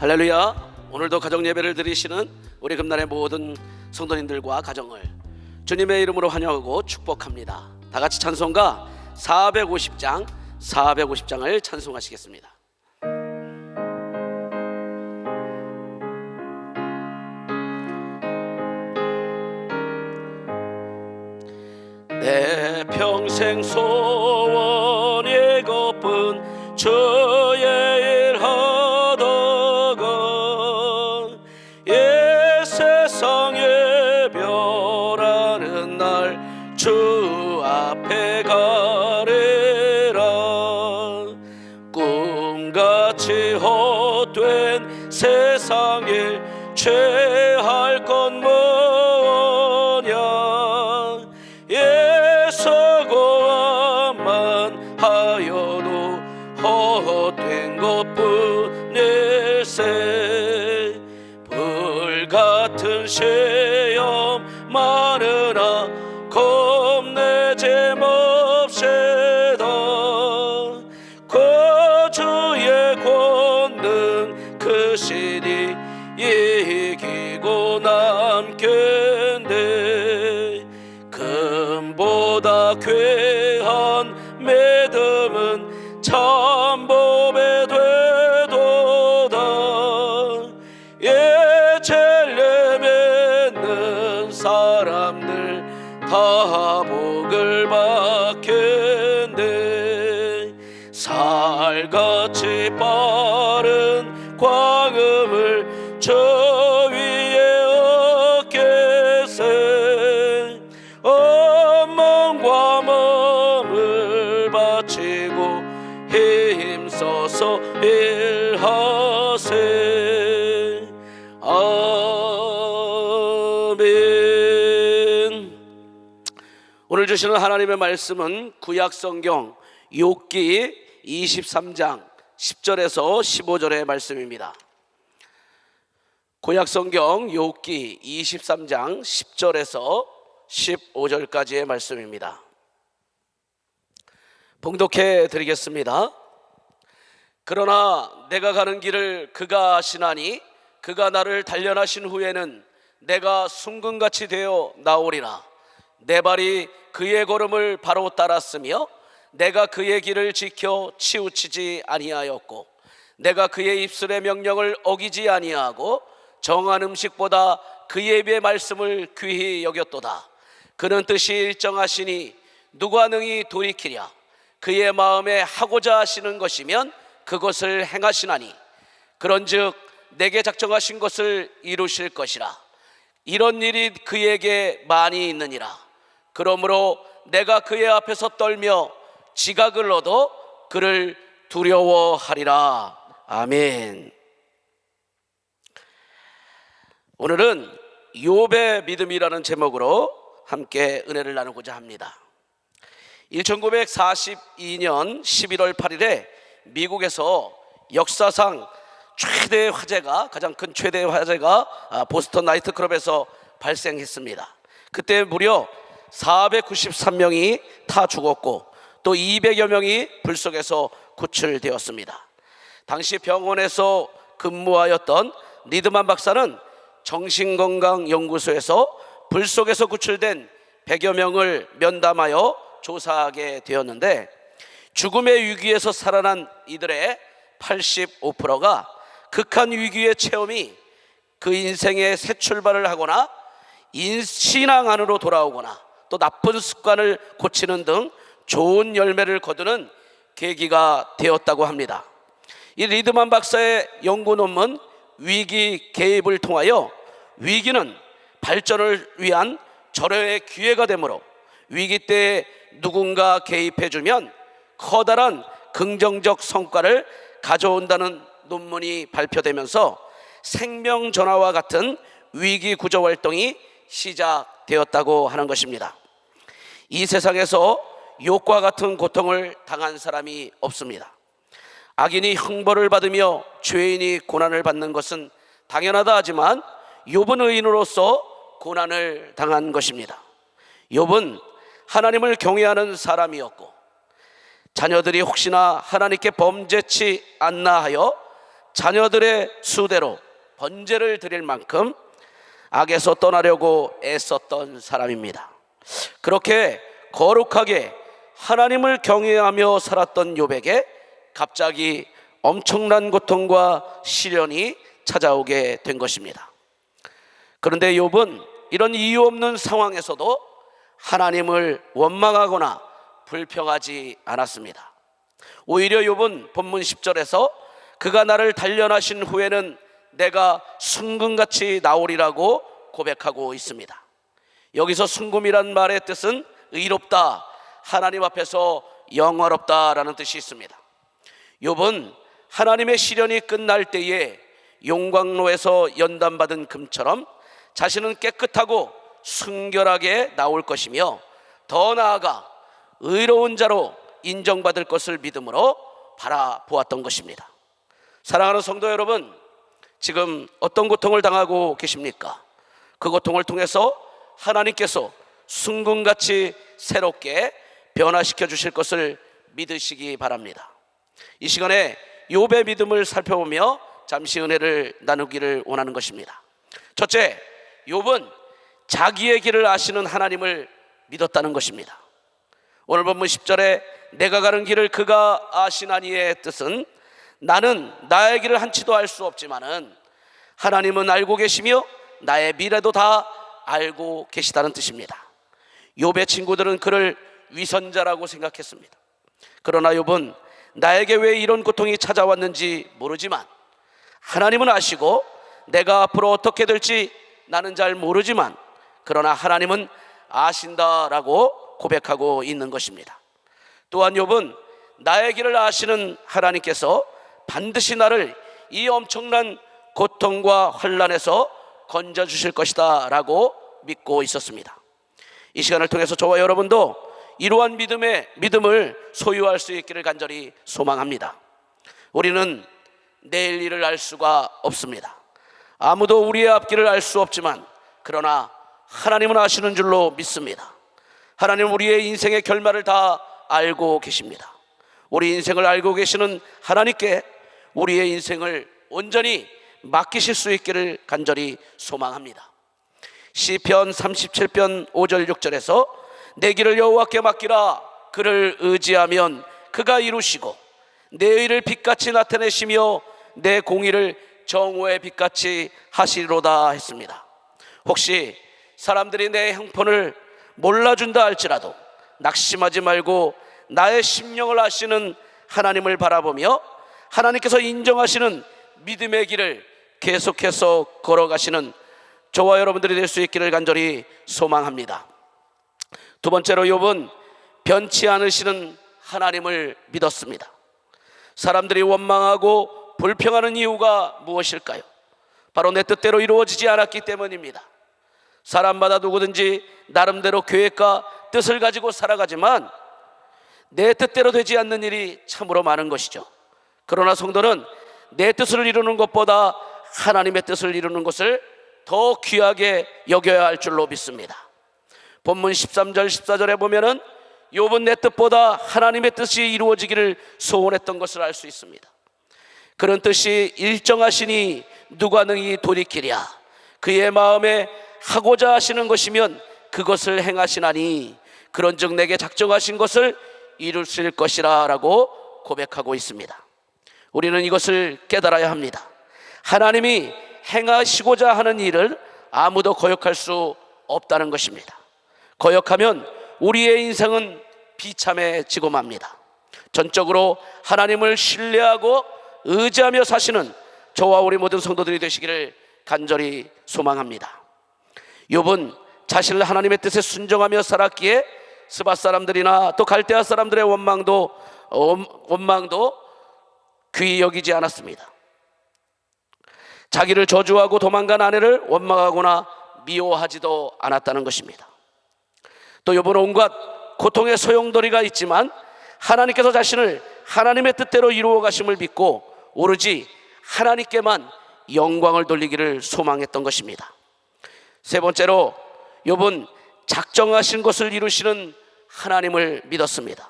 할렐루야. 오늘도 가정 예배를 드리시는 우리 금난의 모든 성도님들과 가정을 주님의 이름으로 환영하고 축복합니다. 다 같이 찬송가 450장을 찬송하시겠습니다. 내 평생 소원이 고픈 주의 일 하다가 세상에 별하는 날 주 앞에 가리라. 꿈같이 헛된 세상에 취할 것 뭐냐. 예수고만 하여도 헛된 것뿐일세. 불같은 시험 많으나 겁내지 맙시다. 그 주의 권능 크시니 이기고 남겠네. 금보다 귀한 믿음은 참법에 되도다. 진리 믿는 사람들 다 복을 받겠네. 살같이 빠른 광음을 저 위에 얻겠세. 몸과 몸을 바치고 힘써서 일하세. 아멘. 오늘 주시는 하나님의 말씀은 구약성경 욥기 23장 10절에서 15절의 말씀입니다. 구약성경 욥기 23장 10절에서 15절까지의 말씀입니다. 봉독해 드리겠습니다. 그러나 내가 가는 길을 그가 아시나니 그가 나를 단련하신 후에는 내가 순금같이 되어 나오리라. 내 발이 그의 걸음을 바로 따랐으며 내가 그의 길을 지켜 치우치지 아니하였고 내가 그의 입술의 명령을 어기지 아니하고 정한 음식보다 그의 입의 말씀을 귀히 여겼도다. 그는 뜻이 일정하시니 누가 능히 돌이키랴. 그의 마음에 하고자 하시는 것이면 그것을 행하시나니 그런즉 내게 작정하신 것을 이루실 것이라. 이런 일이 그에게 많이 있느니라. 그러므로 내가 그의 앞에서 떨며 지각을 얻어 그를 두려워하리라. 아멘. 오늘은 욥의 믿음이라는 제목으로 함께 은혜를 나누고자 합니다. 1942년 11월 8일에 미국에서 역사상 가장 큰 최대의 화재가 보스턴 나이트클럽에서 발생했습니다. 그때 무려 493명이 타 죽었고 또 200여 명이 불 속에서 구출되었습니다. 당시 병원에서 근무하였던 리드만 박사는 정신건강연구소에서 불 속에서 구출된 100여 명을 면담하여 조사하게 되었는데 죽음의 위기에서 살아난 이들의 85%가 극한 위기의 체험이 그 인생의 새 출발을 하거나 신앙 안으로 돌아오거나 또 나쁜 습관을 고치는 등 좋은 열매를 거두는 계기가 되었다고 합니다. 이 리드만 박사의 연구 논문 위기 개입을 통하여 위기는 발전을 위한 절호의 기회가 되므로 위기 때에 누군가 개입해주면 커다란 긍정적 성과를 가져온다는 논문이 발표되면서 생명전화와 같은 위기 구조 활동이 시작되었다고 하는 것입니다. 이 세상에서 욥과 같은 고통을 당한 사람이 없습니다. 악인이 형벌을 받으며 죄인이 고난을 받는 것은 당연하다 하지만 욥은 의인으로서 고난을 당한 것입니다. 욥은 하나님을 경외하는 사람이었고 자녀들이 혹시나 하나님께 범죄치 않나 하여 자녀들의 수대로 번제를 드릴 만큼 악에서 떠나려고 애썼던 사람입니다. 그렇게 거룩하게 하나님을 경외하며 살았던 욥에게 갑자기 엄청난 고통과 시련이 찾아오게 된 것입니다. 그런데 욥은 이런 이유 없는 상황에서도 하나님을 원망하거나 불평하지 않았습니다. 오히려 욥은 본문 10절에서 그가 나를 단련하신 후에는 내가 순금같이 나오리라고 고백하고 있습니다. 여기서 순금이란 말의 뜻은 의롭다, 하나님 앞에서 영화롭다라는 뜻이 있습니다. 욥은 하나님의 시련이 끝날 때에 용광로에서 연단받은 금처럼 자신은 깨끗하고 순결하게 나올 것이며 더 나아가 의로운 자로 인정받을 것을 믿음으로 바라보았던 것입니다. 사랑하는 성도 여러분, 지금 어떤 고통을 당하고 계십니까? 그 고통을 통해서 하나님께서 순금같이 새롭게 변화시켜 주실 것을 믿으시기 바랍니다. 이 시간에 욥의 믿음을 살펴보며 잠시 은혜를 나누기를 원하는 것입니다. 첫째, 욥은 자기의 길을 아시는 하나님을 믿었다는 것입니다. 오늘 본문 10절에 내가 가는 길을 그가 아시나니의 뜻은 나는 나의 길을 한치도 알 수 없지만은 하나님은 알고 계시며 나의 미래도 다 알고 계시다는 뜻입니다. 욥의 친구들은 그를 위선자라고 생각했습니다. 그러나 욥은 나에게 왜 이런 고통이 찾아왔는지 모르지만 하나님은 아시고 내가 앞으로 어떻게 될지 나는 잘 모르지만 그러나 하나님은 아신다라고 고백하고 있는 것입니다. 또한 욥은 나의 길을 아시는 하나님께서 반드시 나를 이 엄청난 고통과 환난에서 건져주실 것이다 라고 믿고 있었습니다. 이 시간을 통해서 저와 여러분도 이러한 믿음을 소유할 수 있기를 간절히 소망합니다. 우리는 내일 일을 알 수가 없습니다. 아무도 우리의 앞길을 알 수 없지만 그러나 하나님은 아시는 줄로 믿습니다. 하나님은 우리의 인생의 결말을 다 알고 계십니다. 우리 인생을 알고 계시는 하나님께 우리의 인생을 온전히 맡기실 수 있기를 간절히 소망합니다. 시편 37편 5절 6절에서 내 길을 여호와께 맡기라. 그를 의지하면 그가 이루시고 내 의를 빛같이 나타내시며 내 공의를 정오의 빛같이 하시리로다 했습니다. 혹시 사람들이 내 형편을 몰라준다 할지라도 낙심하지 말고 나의 심령을 아시는 하나님을 바라보며 하나님께서 인정하시는 믿음의 길을 계속해서 걸어가시는 저와 여러분들이 될 수 있기를 간절히 소망합니다. 두 번째로 욥은 변치 않으시는 하나님을 믿었습니다. 사람들이 원망하고 불평하는 이유가 무엇일까요? 바로 내 뜻대로 이루어지지 않았기 때문입니다. 사람마다 누구든지 나름대로 계획과 뜻을 가지고 살아가지만 내 뜻대로 되지 않는 일이 참으로 많은 것이죠. 그러나 성도는 내 뜻을 이루는 것보다 하나님의 뜻을 이루는 것을 더 귀하게 여겨야 할 줄로 믿습니다. 본문 13절 14절에 보면은 욥은 내 뜻보다 하나님의 뜻이 이루어지기를 소원했던 것을 알 수 있습니다. 그런 뜻이 일정하시니 누가 능히 돌이키랴. 그의 마음에 하고자 하시는 것이면 그것을 행하시나니 그런즉 내게 작정하신 것을 이루실 것이라 라고 고백하고 있습니다. 우리는 이것을 깨달아야 합니다. 하나님이 행하시고자 하는 일을 아무도 거역할 수 없다는 것입니다. 거역하면 우리의 인생은 비참해지고 맙니다. 전적으로 하나님을 신뢰하고 의지하며 사시는 저와 우리 모든 성도들이 되시기를 간절히 소망합니다. 욥은 자신을 하나님의 뜻에 순종하며 살았기에 스바 사람들이나 또 갈대아 사람들의 원망도 귀히 여기지 않았습니다. 자기를 저주하고 도망간 아내를 원망하거나 미워하지도 않았다는 것입니다. 또 욥은 온갖 고통의 소용돌이가 있지만 하나님께서 자신을 하나님의 뜻대로 이루어 가심을 믿고 오로지 하나님께만 영광을 돌리기를 소망했던 것입니다. 세 번째로 욥은 작정하신 것을 이루시는 하나님을 믿었습니다.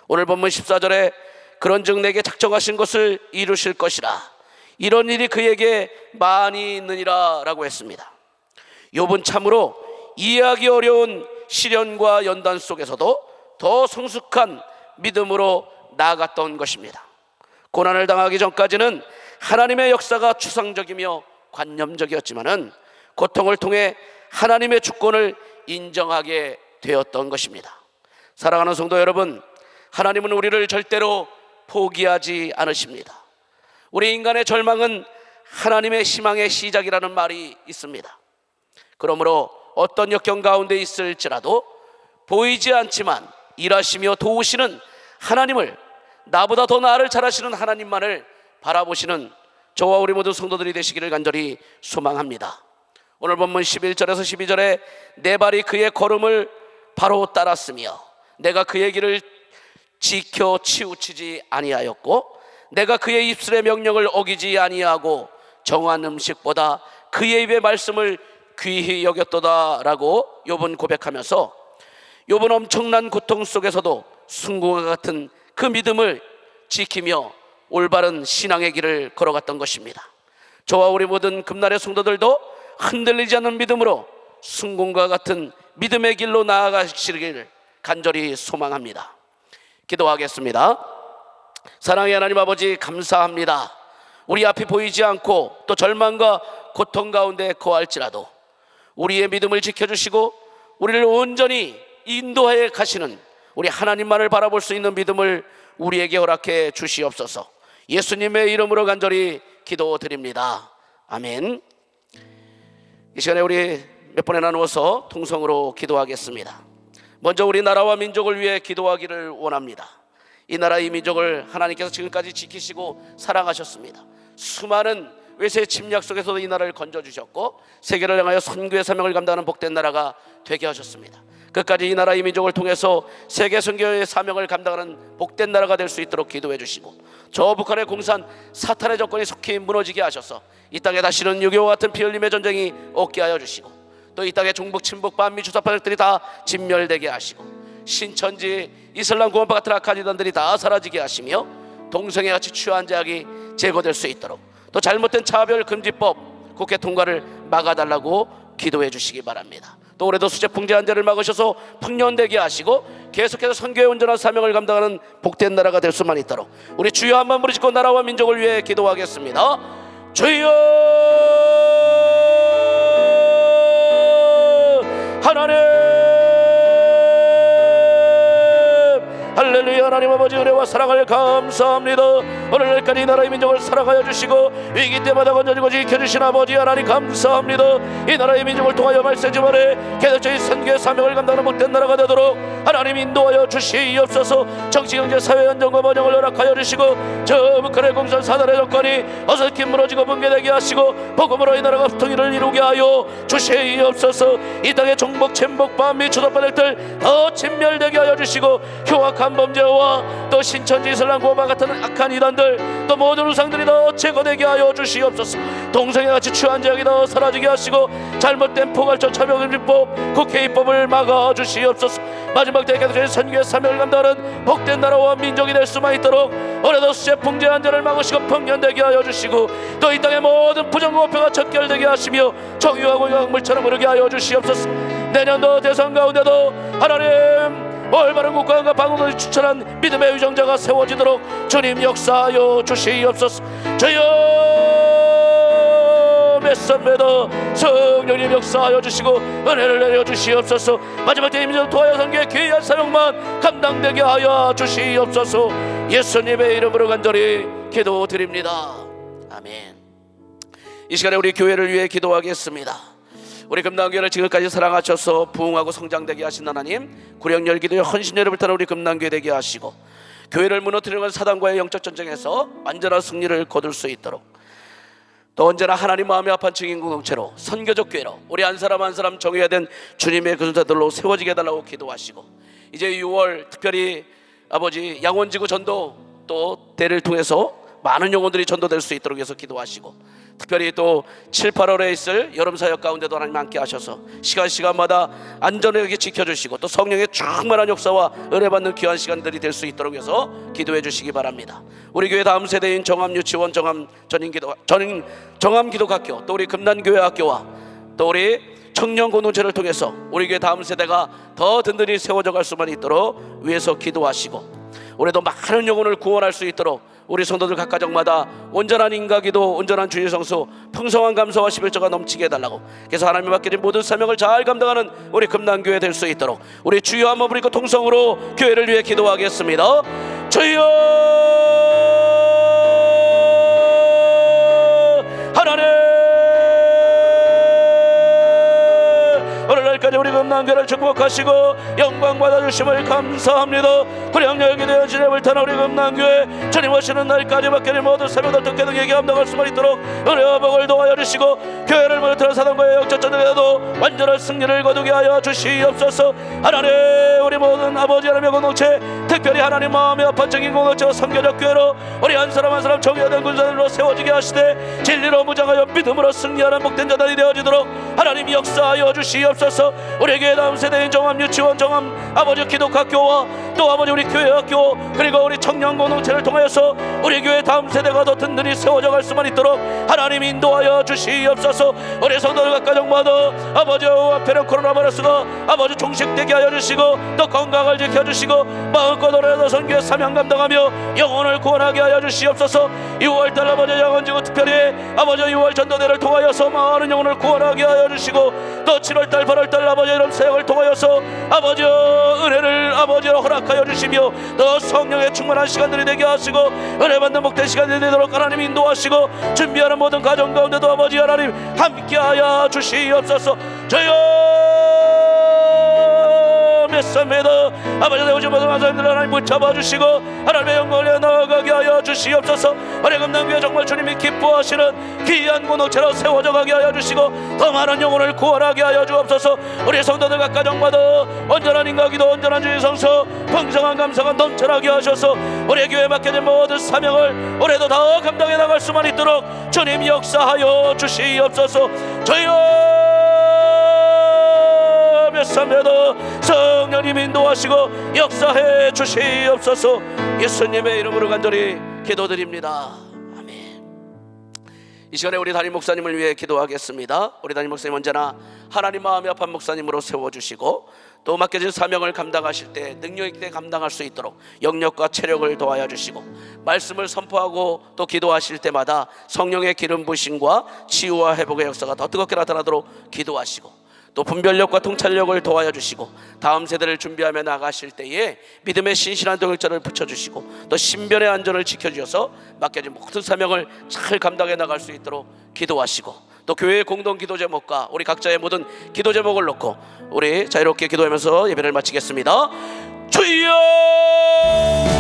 오늘 본문 14절에 그런즉 내게 작정하신 것을 이루실 것이라. 이런 일이 그에게 많이 있느니라 라고 했습니다. 욥은 참으로 이해하기 어려운 시련과 연단 속에서도 더 성숙한 믿음으로 나아갔던 것입니다. 고난을 당하기 전까지는 하나님의 역사가 추상적이며 관념적이었지만은 고통을 통해 하나님의 주권을 인정하게 되었던 것입니다. 사랑하는 성도 여러분, 하나님은 우리를 절대로 포기하지 않으십니다. 우리 인간의 절망은 하나님의 희망의 시작이라는 말이 있습니다. 그러므로 어떤 역경 가운데 있을지라도 보이지 않지만 일하시며 도우시는 하나님을, 나보다 더 나를 잘 아시는 하나님만을 바라보시는 저와 우리 모든 성도들이 되시기를 간절히 소망합니다. 오늘 본문 11절에서 12절에 내 발이 그의 걸음을 바로 따랐으며 내가 그의 길을 지켜 치우치지 아니하였고 내가 그의 입술의 명령을 어기지 아니하고 정한 음식보다 그의 입의 말씀을 귀히 여겼도다 라고 욥은 고백하면서 욥은 엄청난 고통 속에서도 순금과 같은 그 믿음을 지키며 올바른 신앙의 길을 걸어갔던 것입니다. 저와 우리 모든 금날의 성도들도 흔들리지 않는 믿음으로 순금과 같은 믿음의 길로 나아가시길 간절히 소망합니다. 기도하겠습니다. 사랑의 하나님 아버지, 감사합니다. 우리 앞이 보이지 않고 또 절망과 고통 가운데 거할지라도 우리의 믿음을 지켜주시고 우리를 온전히 인도해 가시는 우리 하나님만을 바라볼 수 있는 믿음을 우리에게 허락해 주시옵소서. 예수님의 이름으로 간절히 기도드립니다. 아멘. 이 시간에 우리 몇 번에 나누어서 통성으로 기도하겠습니다. 먼저 우리 나라와 민족을 위해 기도하기를 원합니다. 이 나라 이 민족을 하나님께서 지금까지 지키시고 사랑하셨습니다. 수많은 외세 침략 속에서도 이 나라를 건져주셨고 세계를 향하여 선교의 사명을 감당하는 복된 나라가 되게 하셨습니다. 끝까지 이 나라 이 민족을 통해서 세계 선교의 사명을 감당하는 복된 나라가 될 수 있도록 기도해 주시고 저 북한의 공산 사탄의 정권이 속히 무너지게 하셔서 이 땅에 다시는 6.25 같은 피 흘림의 전쟁이 없게 하여 주시고 또 이 땅의 종북 친북 반미 주사파들이 다 진멸되게 하시고 신천지 이슬람 구원파 같은 악한 이단들이 다 사라지게 하시며 동성애 같이 취한 제약이 제거될 수 있도록 또 잘못된 차별금지법 국회 통과를 막아달라고 기도해 주시기 바랍니다. 또 올해도 수재풍제 한제를 막으셔서 풍년되게 하시고 계속해서 선교의 온전한 사명을 감당하는 복된 나라가 될 수만 있도록 우리 주여 한번 부르짖고 나라와 민족을 위해 기도하겠습니다. 주여 하나님, 할렐루야. 하나님 아버지 은혜와 사랑을 감사합니다. 오늘날까지 이 나라의 민족을 사랑하여 주시고 위기 때마다 건져주고 지켜주신 아버지 하나님 감사합니다. 이 나라의 민족을 통하여 말세지만에 계속적인 선교의 사명을 감당하는 못된 나라가 되도록 하나님 인도하여 주시옵소서. 정치 경제 사회 안정과 번영을 허락하여 주시고 저 북한의 공산 사단의 정권이 어설히 무너지고 붕괴되게 하시고 복음으로 이 나라가 통일을 이루게 하여 주시옵소서. 이 땅의 종북 친북 반미 주도파들들 더 진멸되게 하여 주시고 흉악한 범죄와 또 신천지 이슬람 구원파 같은 악한 이단들 또 모든 우상들이 더 제거되게 하여 주시옵소서. 동성애같이 취한 제약이 더 사라지게 하시고 잘못된 포괄적 차별금지법 국회 입법을 막아 주시옵소서. 마지막 때에 계속된 선교의 사명을 감당하는 복된 나라와 민족이 될 수만 있도록 올해도 수재 풍제 한제를 막으시고 풍년되게 하여 주시고 또 이 땅의 모든 부정공업회가 척결되게 하시며 정의와 공의가 물처럼 흐르게 하여 주시옵소서. 내년도 대선 가운데도 하나님 올바른 국가와 방법을 추천한 믿음의 유정자가 세워지도록 주님 역사하여 주시옵소서. 주여 맺습니다. 성령님 역사하여 주시고 은혜를 내려 주시옵소서. 마지막 때에 민족을 통하여 선교의 귀한 사명만 감당되게 하여 주시옵소서. 예수님의 이름으로 간절히 기도드립니다. 아멘. 이 시간에 우리 교회를 위해 기도하겠습니다. 우리 금남교회를 지금까지 사랑하셔서 부흥하고 성장되게 하신 하나님, 구령열 기도의 헌신열을 불타는 우리 금남교회 되게 하시고 교회를 무너뜨리는 사단과의 영적 전쟁에서 완전한 승리를 거둘 수 있도록 또 언제나 하나님 마음에 합한 증인 공동체로 선교적 교회로 우리 한 사람 한 사람 정해야 된 주님의 그손자들로 세워지게 해달라고 기도하시고 이제 6월 특별히 아버지 양원지구 전도 또 대를 통해서 많은 영혼들이 전도될 수 있도록 해서 기도하시고 특별히 또 7, 8월에 있을 여름 사역 가운데도 하나님 함께 하셔서 시간마다 안전하게 지켜주시고 또 성령의 충만한 역사와 은혜 받는 귀한 시간들이 될 수 있도록 해서 기도해 주시기 바랍니다. 우리 교회 다음 세대인 정암유치원, 정암기독학교, 또 우리 금난교회학교와 또 우리 청년공동체를 통해서 우리 교회 다음 세대가 더 든든히 세워져 갈 수만 있도록 위해서 기도하시고, 올해도 많은 영혼을 구원할 수 있도록 우리 성도들 각 가정마다 온전한 인가기도, 온전한 주일 성수, 풍성한 감사와 11조가 넘치게 해달라고, 그래서 하나님이 맡겨진 모든 사명을 잘 감당하는 우리 금난교회 될 수 있도록 우리 주여 한번 부리고 통성으로 교회를 위해 기도하겠습니다. 주여 하나님, 오늘날까지 우리 금난교회를 축복하시고 영광 받아주심을 감사합니다. 구량역에 대한 진행을 타는 우리 금난교회, 주님 오시는 날까지 맡겨진 모든 사명들 뜻되게 감당할 수만 있도록 은혜와 복을 도하여 주시고, 교회를 무너뜨린 사단과의 역전전에도 완전한 승리를 거두게 하여 주시옵소서. 하나님, 우리 모든 아버지 하나님의 공동체, 특별히 하나님 마음의 아파적인 공동체와 선교적 교회로 우리 한 사람 한 사람 정의된 군사들로 세워지게 하시되 진리로 무장하여 믿음으로 승리하는 복된 자들이 되어지도록 하나님 역사하여 주시옵소서. 우리 교회 다음 세대인 정암유치원, 정암 아버지 기독학교와 또 아버지 우리 교회학교, 그리고 우리 청년 공동체를 통하여서 우리 교회 다음 세대가 더 든든히 세워져 갈 수만 있도록 하나님 인도하여 주시옵소서. 우리 성도들 각 가정마다 아버지 앞에는 코로나 바이러스가 아버지 종식되게 하여 주시고 또 건강을 지켜주시고 마음껏 오늘도 선교의 사명 감당하며 영혼을 구원하게 하여 주시옵소서. 6월달 아버지 양원지구 특별히 아버지 6월 전도대를 통하여서 많은 영혼을 구원하게 하여 주시고, 또 7월달 8월달 아버지 이런 사역을 통하여서 아버지 은혜를 아버지로 허락하여 주시며 더 성령의 충만한 시간들이 되게 하시고 은혜 받는 복된 시간이 되도록 하나님 인도하시고, 준비하는 모든 가정 가운데도 아버지 하나님 함께하여 주시옵소서. 저요 믿습니다. 아버지 오신 모든 사람들 하나님 붙잡아 주시고 하나님의 영광을 나아가게 하여 주시옵소서. 우리 금난교회 정말 주님이 기뻐하시는 귀한 공동체로 세워져 가게 하여 주시고 더 많은 영혼을 구원하게 하여 주옵소서. 우리 성도들 각 가정마다 온전한 인가기도, 온전한 주의 성수, 풍성한 감사가 넘쳐나게 하셔서 우리 교회에 맡겨진 모든 사명을 올해도 더 감당해 나갈 수만 있도록 주님 역사하여 주시옵소서. 저희여 믿습니다. 성령님 인도하시고 역사해 주시옵소서. 예수님의 이름으로 간절히 기도드립니다. 아멘. 이 시간에 우리 담임 목사님을 위해 기도하겠습니다. 우리 담임 목사님 언제나 하나님 마음이 아픈 목사님으로 세워주시고 또 맡겨진 사명을 감당하실 때 능력 있게 감당할 수 있도록 영력과 체력을 도와여 주시고, 말씀을 선포하고 또 기도하실 때마다 성령의 기름 부으심과 치유와 회복의 역사가 더 뜨겁게 나타나도록 기도하시고, 또 분별력과 통찰력을 도와여 주시고 다음 세대를 준비하며 나가실 때에 믿음의 신실한 동역자를 붙여주시고 또 신변의 안전을 지켜주셔서 맡겨진 모든 사명을 잘 감당해 나갈 수 있도록 기도하시고, 또 교회의 공동 기도 제목과 우리 각자의 모든 기도 제목을 놓고 우리 자유롭게 기도하면서 예배를 마치겠습니다. 주여